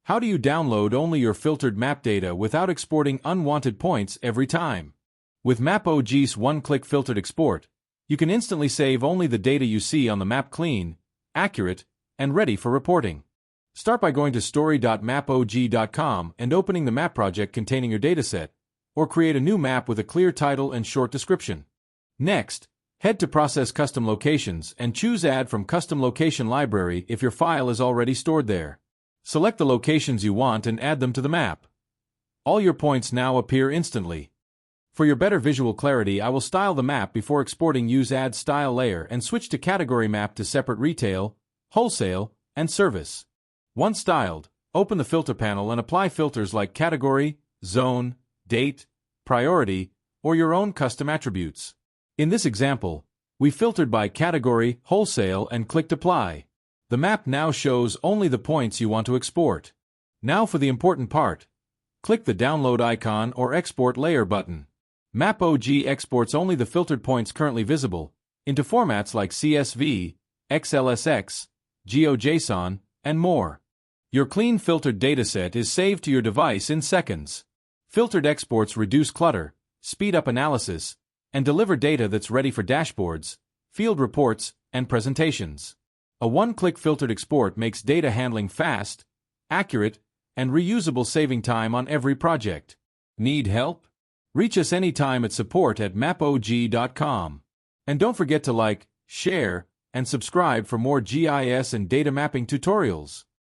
How do you download only your filtered map data without exporting unwanted points every time? With MAPOG's one-click filtered export, you can instantly save only the data you see on the map clean, accurate, and ready for reporting. Start by going to story.mapog.com and opening the map project containing your dataset, or create a new map with a clear title and short description. Next, head to Process Custom Locations and choose Add from Custom Location Library if your file is already stored there. Select the locations you want and add them to the map. All your points now appear instantly. For your better visual clarity, I will style the map before exporting. Use Add Style layer and switch to Category Map to separate Retail, Wholesale, and Service. Once styled, open the Filter panel and apply filters like Category, Zone, Date, Priority, or your own custom attributes. In this example, we filtered by Category, Wholesale, and clicked Apply. The map now shows only the points you want to export. Now for the important part. Click the Download icon or Export Layer button. MAPOG exports only the filtered points currently visible into formats like CSV, XLSX, GeoJSON, and more. Your clean filtered dataset is saved to your device in seconds. Filtered exports reduce clutter, speed up analysis, and deliver data that's ready for dashboards, field reports, and presentations. A one-click filtered export makes data handling fast, accurate, and reusable, saving time on every project. Need help? Reach us anytime at support@mapog.com. And don't forget to like, share, and subscribe for more GIS and data mapping tutorials.